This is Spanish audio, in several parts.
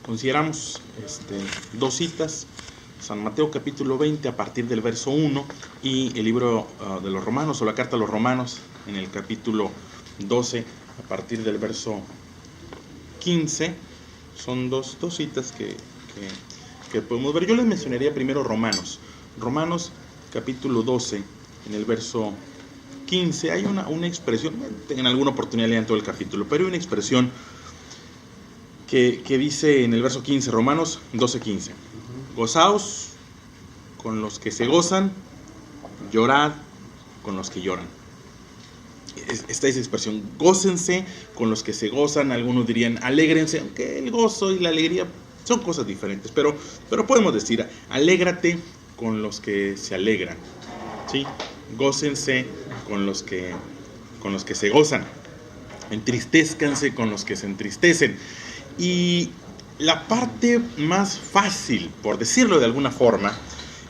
consideramos dos citas, San Mateo capítulo 20 a partir del verso 1 y el libro de los Romanos o la carta a los Romanos en el capítulo 12 a partir del verso 15. Son dos citas que podemos ver. Yo les mencionaría primero Romanos capítulo 12 en el verso 15. Hay una expresión, en alguna oportunidad lean todo el capítulo, pero hay una expresión que dice en el verso 15, Romanos 12:15: gozaos con los que se gozan, llorad con los que lloran. Esta es expresión, gócense con los que se gozan. Algunos dirían alégrense, aunque el gozo y la alegría son cosas diferentes, pero podemos decir alégrate con los que se alegran, ¿sí? Gócense con los que se gozan, entristezcanse con los que se entristecen. Y la parte más fácil, por decirlo de alguna forma,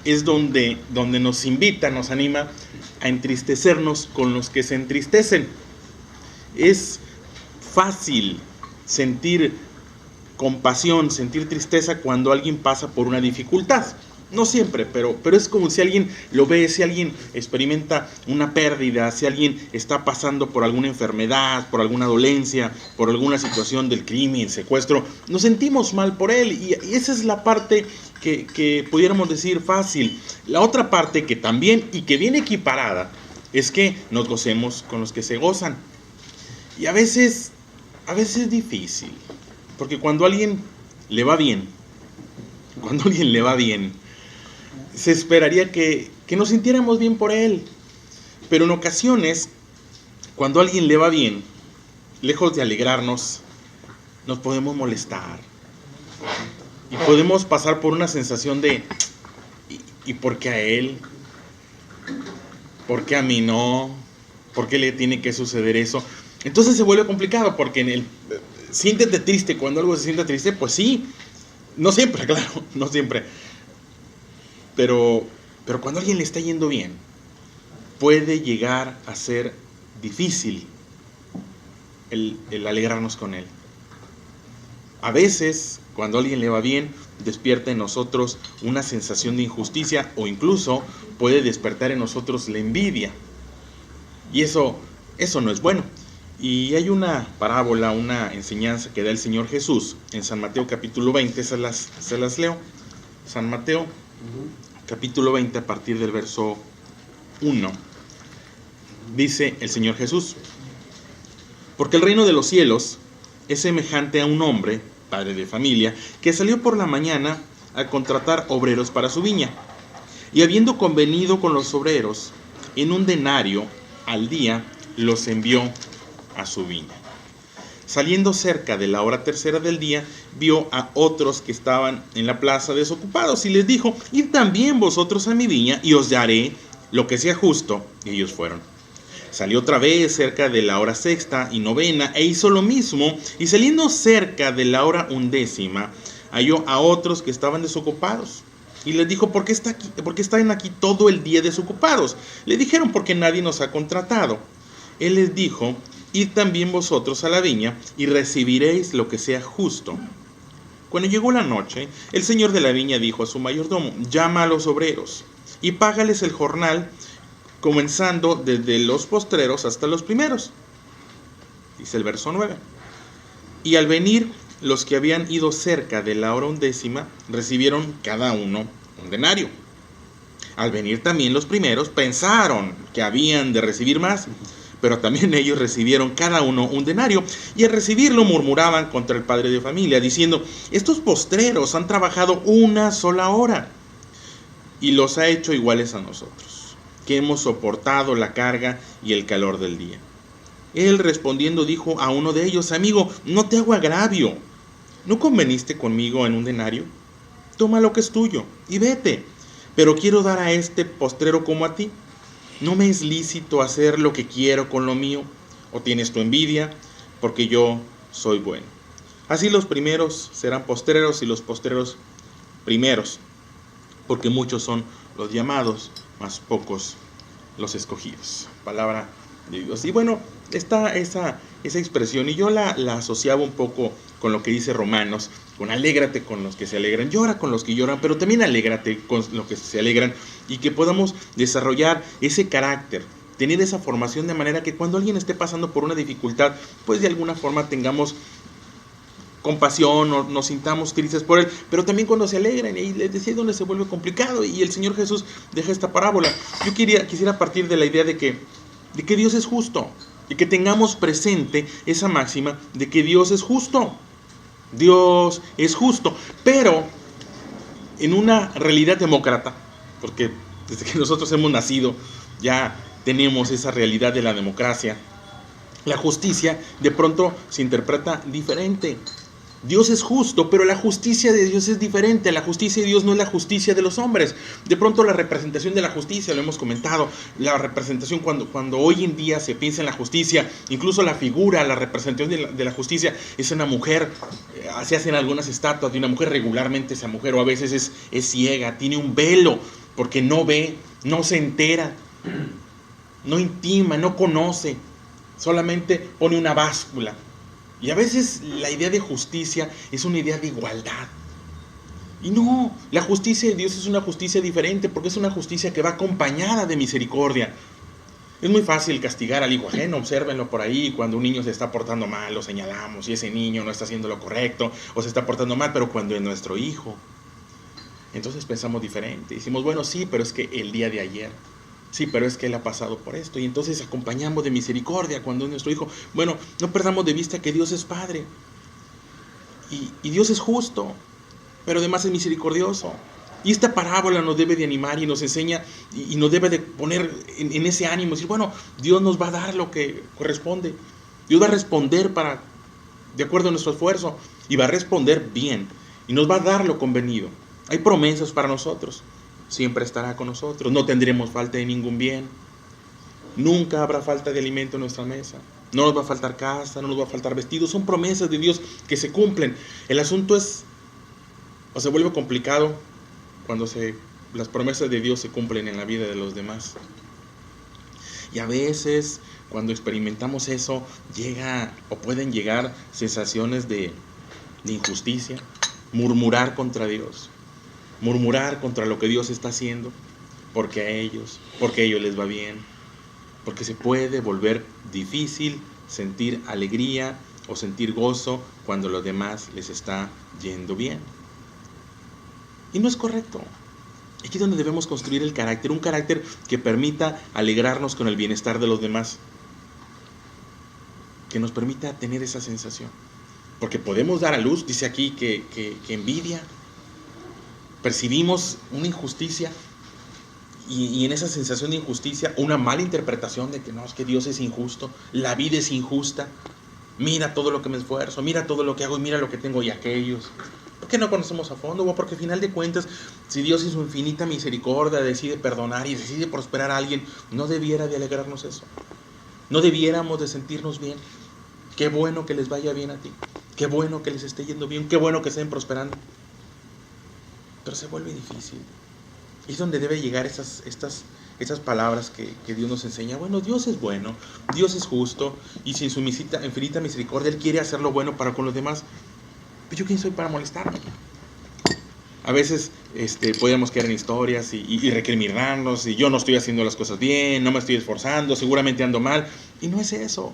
es donde nos invita, nos anima a entristecernos con los que se entristecen. Es fácil sentir compasión, sentir tristeza cuando alguien pasa por una dificultad. No siempre, pero es como si alguien lo ve, si alguien experimenta una pérdida, si alguien está pasando por alguna enfermedad, por alguna dolencia, por alguna situación del crimen, secuestro, nos sentimos mal por él, y esa es la parte que pudiéramos decir fácil. La otra parte que también y que viene equiparada es que nos gocemos con los que se gozan. Y a veces es difícil, porque cuando a alguien le va bien, se esperaría que nos sintiéramos bien por él. Pero en ocasiones, cuando a alguien le va bien, lejos de alegrarnos, nos podemos molestar. Y podemos pasar por una sensación de ¿y por qué a él? ¿Por qué a mí no? ¿Por qué le tiene que suceder eso? Entonces se vuelve complicado, porque siéntete triste. Cuando algo se sienta triste, pues sí. No siempre, claro, no siempre. Pero cuando a alguien le está yendo bien, puede llegar a ser difícil el alegrarnos con él. A veces, cuando a alguien le va bien, despierta en nosotros una sensación de injusticia, o incluso puede despertar en nosotros la envidia. Y eso no es bueno. Y hay una parábola, una enseñanza que da el Señor Jesús en San Mateo capítulo 20, se las leo. San Mateo capítulo 20 a partir del verso 1. Dice el Señor Jesús: porque el reino de los cielos es semejante a un hombre, padre de familia, que salió por la mañana a contratar obreros para su viña. Y habiendo convenido con los obreros en un denario al día, los envió a su viña. Saliendo cerca de la hora tercera del día, vio a otros que estaban en la plaza desocupados, y les dijo: id también vosotros a mi viña, y os daré lo que sea justo. Y ellos fueron. Salió otra vez cerca de la hora sexta y novena, e hizo lo mismo. Y saliendo cerca de la hora 11, halló a otros que estaban desocupados. Y les dijo: ¿por qué están aquí todo el día desocupados? Le dijeron: porque nadie nos ha contratado. Él les dijo: id también vosotros a la viña, y recibiréis lo que sea justo. Cuando llegó la noche, el señor de la viña dijo a su mayordomo: llama a los obreros, y págales el jornal, comenzando desde los postreros hasta los primeros. Dice el verso 9. Y al venir los que habían ido cerca de la hora 11, recibieron cada uno un denario. Al venir también los primeros, pensaron que habían de recibir más, pero también ellos recibieron cada uno un denario, y al recibirlo murmuraban contra el padre de familia, diciendo: estos postreros han trabajado una sola hora, y los ha hecho iguales a nosotros, que hemos soportado la carga y el calor del día. Él respondiendo dijo a uno de ellos: amigo, no te hago agravio, ¿no conveniste conmigo en un denario? Toma lo que es tuyo y vete, pero quiero dar a este postrero como a ti. ¿No me es lícito hacer lo que quiero con lo mío? ¿O tienes tu envidia? Porque yo soy bueno. Así los primeros serán postreros, y los postreros primeros, porque muchos son los llamados, mas pocos los escogidos. Palabra de Dios. Y bueno, está esa expresión, y yo la asociaba un poco con lo que dice Romanos, con alégrate con los que se alegran, llora con los que lloran, pero también alégrate con los que se alegran, y que podamos desarrollar ese carácter, tener esa formación de manera que cuando alguien esté pasando por una dificultad, pues de alguna forma tengamos compasión o nos sintamos tristes por él, pero también cuando se alegran, y les decía donde se vuelve complicado, y el Señor Jesús deja esta parábola. Yo quisiera partir de la idea de que Dios es justo, y que tengamos presente esa máxima de que Dios es justo. Dios es justo, pero en una realidad demócrata, porque desde que nosotros hemos nacido ya tenemos esa realidad de la democracia, la justicia de pronto se interpreta diferente. Dios es justo, pero la justicia de Dios es diferente. La justicia de Dios no es la justicia de los hombres. De pronto la representación de la justicia, lo hemos comentado, la representación cuando hoy en día se piensa en la justicia, incluso la figura, la representación de la justicia es una mujer. Se hacen algunas estatuas de una mujer, regularmente esa mujer o a veces es ciega, tiene un velo porque no ve, no se entera, no intima, no conoce, solamente pone una báscula. Y a veces la idea de justicia es una idea de igualdad. Y no, la justicia de Dios es una justicia diferente, porque es una justicia que va acompañada de misericordia. Es muy fácil castigar al hijo ajeno, obsérvenlo por ahí, cuando un niño se está portando mal, lo señalamos, y ese niño no está haciendo lo correcto, o se está portando mal, pero cuando es nuestro hijo, entonces pensamos diferente. Decimos, bueno, sí, pero es que el día de ayer, sí, pero es que él ha pasado por esto, y entonces acompañamos de misericordia cuando es nuestro hijo. Bueno, no perdamos de vista que Dios es Padre, y Dios es justo, pero además es misericordioso. Y esta parábola nos debe de animar y nos enseña, y nos debe de poner en ese ánimo, decir, bueno, Dios nos va a dar lo que corresponde, Dios va a responder de acuerdo a nuestro esfuerzo, y va a responder bien, y nos va a dar lo convenido. Hay promesas para nosotros. Siempre estará con nosotros, no tendremos falta de ningún bien, nunca habrá falta de alimento en nuestra mesa, no nos va a faltar casa, no nos va a faltar vestidos. Son promesas de Dios que se cumplen. El asunto es, o se vuelve complicado cuando las promesas de Dios se cumplen en la vida de los demás. Y a veces cuando experimentamos eso llega o pueden llegar sensaciones de injusticia, murmurar contra Dios, murmurar contra lo que Dios está haciendo, porque a ellos les va bien, porque se puede volver difícil sentir alegría o sentir gozo cuando a los demás les está yendo bien. Y no es correcto. Aquí es donde debemos construir el carácter, un carácter que permita alegrarnos con el bienestar de los demás, que nos permita tener esa sensación. Porque podemos dar a luz, dice aquí, que envidia. Percibimos una injusticia y en esa sensación de injusticia una mala interpretación de que no, es que Dios es injusto, la vida es injusta, mira todo lo que me esfuerzo, mira todo lo que hago y mira lo que tengo y aquellos. ¿Por qué no conocemos a fondo? O porque al final de cuentas, si Dios en su infinita misericordia decide perdonar y decide prosperar a alguien, no debiera de alegrarnos eso, no debiéramos de sentirnos bien. Qué bueno que les vaya bien a ti, qué bueno que les esté yendo bien, qué bueno que estén prosperando. Pero se vuelve difícil. Y es donde debe llegar estas palabras que Dios nos enseña. Bueno, Dios es bueno, Dios es justo, y si en su infinita misericordia Él quiere hacer lo bueno para con los demás, pues yo quién soy para molestarme. A veces podríamos quedar en historias y recriminarnos, y yo no estoy haciendo las cosas bien, no me estoy esforzando, seguramente ando mal, y no es eso.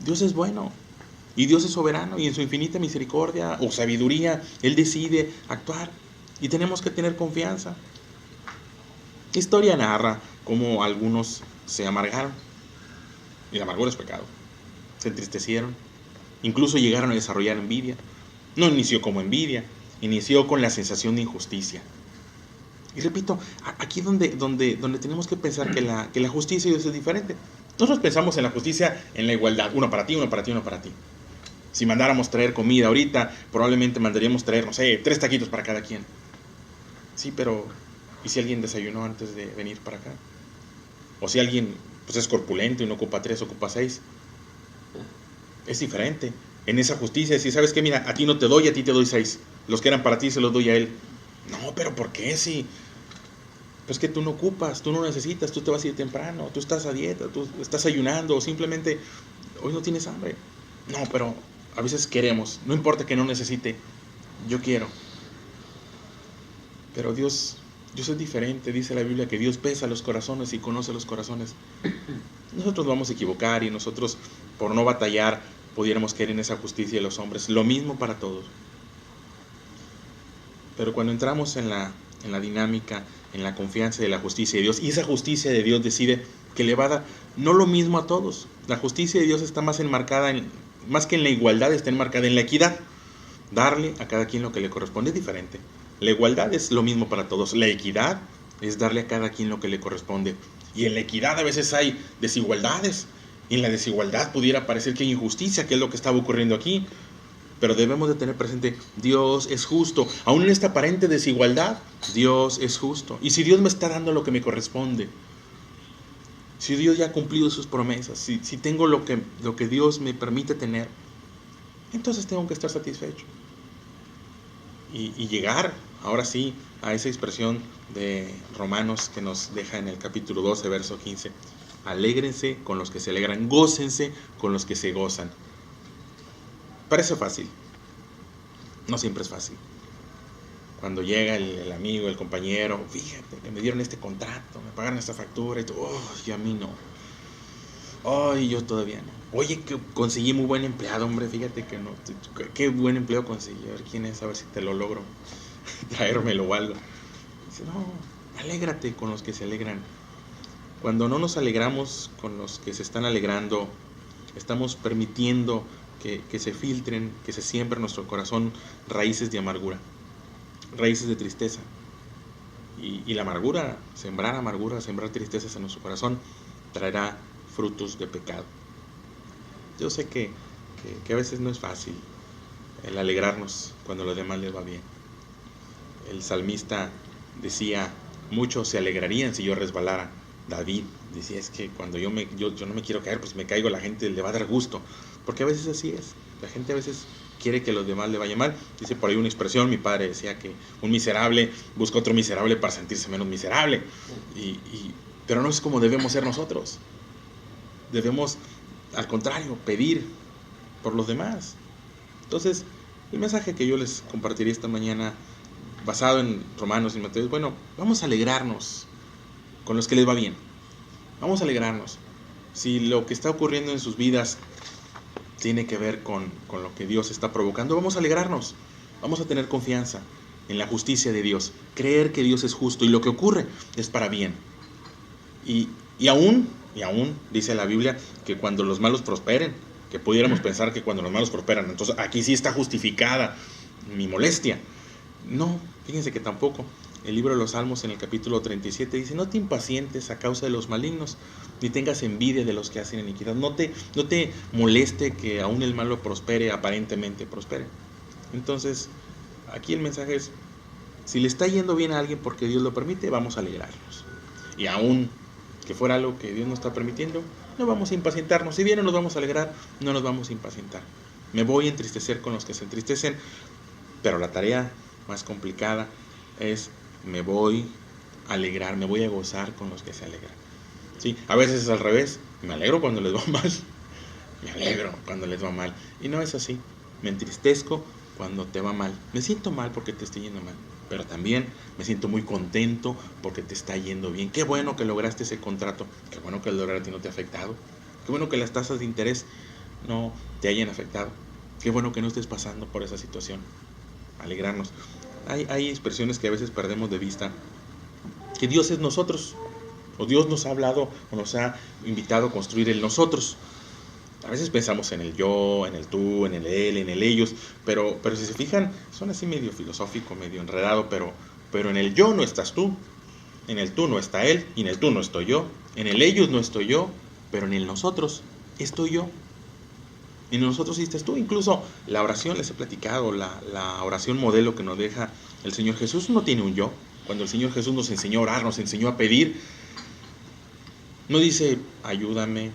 Dios es bueno, y Dios es soberano, y en su infinita misericordia o sabiduría Él decide actuar. Y tenemos que tener confianza. La historia narra cómo algunos se amargaron. Y la amargura es pecado. Se entristecieron. Incluso llegaron a desarrollar envidia. No inició como envidia. Inició con la sensación de injusticia. Y repito, aquí es donde tenemos que pensar que la justicia de Dios es diferente. Nosotros pensamos en la justicia en la igualdad. Uno para ti, uno para ti, uno para ti. Si mandáramos traer comida ahorita, probablemente mandaríamos traer, 3 taquitos para cada quien. Sí, pero ¿y si alguien desayunó antes de venir para acá? O si alguien pues es corpulento y no ocupa 3, ocupa 6. Es diferente. En esa justicia, si sabes que mira, a ti no te doy, a ti te doy 6. Los que eran para ti se los doy a él. No, pero ¿por qué? Si pues que tú no ocupas, tú no necesitas, tú te vas a ir temprano, tú estás a dieta, tú estás ayunando, o simplemente hoy no tienes hambre. No, pero A veces queremos, no importa que no necesite, yo quiero. Pero Dios es diferente. Dice la Biblia que Dios pesa los corazones y conoce los corazones. Nosotros vamos a equivocar y nosotros, por no batallar, pudiéramos caer en esa justicia de los hombres. Lo mismo para todos. Pero cuando entramos en la dinámica, en la confianza de la justicia de Dios, y esa justicia de Dios decide que le va a dar no lo mismo a todos. La justicia de Dios está más enmarcada, más que en la igualdad, está enmarcada en la equidad. Darle a cada quien lo que le corresponde es diferente. La igualdad es lo mismo para todos. La equidad es darle a cada quien lo que le corresponde. Y en la equidad a veces hay desigualdades. Y en la desigualdad pudiera parecer que hay injusticia, que es lo que estaba ocurriendo aquí. Pero debemos de tener presente, Dios es justo. Aún en esta aparente desigualdad, Dios es justo. Y si Dios me está dando lo que me corresponde, si Dios ya ha cumplido sus promesas, si tengo lo que Dios me permite tener, entonces tengo que estar satisfecho. Y llegar, ahora sí, a esa expresión de Romanos que nos deja en el capítulo 12, verso 15. Alégrense con los que se alegran, gócense con los que se gozan. Parece fácil, no siempre es fácil. Cuando llega el amigo, el compañero, fíjate que me dieron este contrato, me pagaron esta factura y todo, y a mí no. Ay, yo todavía no. Oye, que conseguí muy buen empleado, hombre, fíjate que no. Qué buen empleo conseguí, a ver quién es, a ver si te lo logro traérmelo o algo. Dice, no, alégrate con los que se alegran. Cuando no nos alegramos con los que se están alegrando, estamos permitiendo que se filtren, que se siembren en nuestro corazón raíces de amargura, raíces de tristeza. Y la amargura, sembrar tristezas en nuestro corazón, traerá frutos de pecado. Yo sé que a veces no es fácil el alegrarnos cuando a los demás les va bien. El salmista decía, muchos se alegrarían si yo resbalara. David decía, es que cuando yo no me quiero caer, pues me caigo, la gente le va a dar gusto. Porque a veces así es. La gente a veces quiere que a los demás le vaya mal. Dice por ahí una expresión, mi padre decía que un miserable busca otro miserable para sentirse menos miserable. Pero no es como debemos ser nosotros. Debemos, al contrario, pedir por los demás. Entonces, el mensaje que yo les compartiré esta mañana, basado en Romanos y Mateo, bueno, vamos a alegrarnos con los que les va bien. Vamos a alegrarnos. Si lo que está ocurriendo en sus vidas tiene que ver con lo que Dios está provocando, vamos a alegrarnos. Vamos a tener confianza en la justicia de Dios. Creer que Dios es justo y lo que ocurre es para bien. Y aún dice la Biblia que cuando los malos prosperen, que pudiéramos pensar que cuando los malos prosperan, entonces aquí sí está justificada mi molestia. No, fíjense que tampoco. El libro de los Salmos en el capítulo 37 dice, no te impacientes a causa de los malignos, ni tengas envidia de los que hacen iniquidad. No te moleste que aún el malo prospere, aparentemente prospere. Entonces, aquí el mensaje es, si le está yendo bien a alguien porque Dios lo permite, vamos a alegrarnos. Y aún que fuera algo que Dios no está permitiendo, no vamos a impacientarnos. Si bien no nos vamos a alegrar, no nos vamos a impacientar. Me voy a entristecer con los que se entristecen, pero la tarea más complicada es me voy a alegrar, me voy a gozar con los que se alegran. ¿Sí? A veces es al revés, me alegro cuando les va mal, me alegro cuando les va mal. Y no es así, me entristezco cuando te va mal. Me siento mal porque te estoy yendo mal, pero también me siento muy contento porque te está yendo bien. Qué bueno que lograste ese contrato, qué bueno que el dólar a ti no te ha afectado, qué bueno que las tasas de interés no te hayan afectado, qué bueno que no estés pasando por esa situación. Alegrarnos. Hay expresiones que a veces perdemos de vista, que Dios es nosotros, o Dios nos ha hablado o nos ha invitado a construir el nosotros. A veces pensamos en el yo, en el tú, en el él, en el ellos, pero si se fijan, son así medio filosófico, medio enredado, pero en el yo no estás tú, en el tú no está él, y en el tú no estoy yo, en el ellos no estoy yo, pero en el nosotros estoy yo. Y nosotros sí estás tú. Incluso la oración, les he platicado, la oración modelo que nos deja el Señor Jesús no tiene un yo. Cuando el Señor Jesús nos enseñó a orar, nos enseñó a pedir, no dice ayúdame,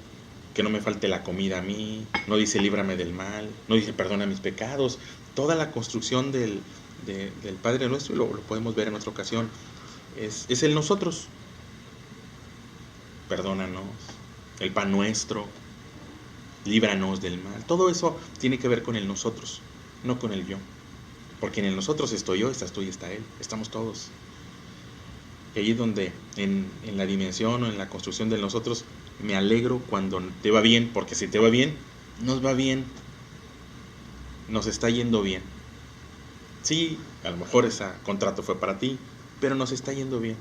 que no me falte la comida a mí, no dice líbrame del mal, no dice perdona mis pecados. Toda la construcción del Padre Nuestro, y lo podemos ver en otra ocasión, es el nosotros. Perdónanos, el pan nuestro. líbranos del mal. Todo eso tiene que ver con el nosotros, no con el yo. Porque en el nosotros estoy yo, estás tú y está él. Estamos todos. Y ahí es donde en la dimensión o en la construcción del nosotros me alegro cuando te va bien, porque si te va bien, nos va bien, nos está yendo bien. Sí, a lo mejor ese contrato fue para ti, pero nos está yendo bien.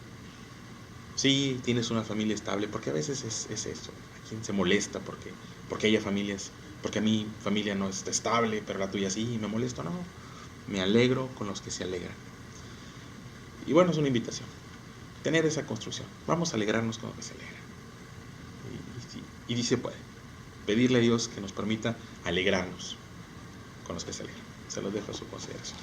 Sí, tienes una familia estable, porque a veces es eso. ¿A quién se molesta porque haya familias? Porque a mi familia no está estable, pero la tuya sí, y me molesto, no. Me alegro con los que se alegran. Y bueno, es una invitación. Tener esa construcción. Vamos a alegrarnos con los que se alegran. Y se puede. Pedirle a Dios que nos permita alegrarnos con los que se alegran. Se los dejo a su consideración.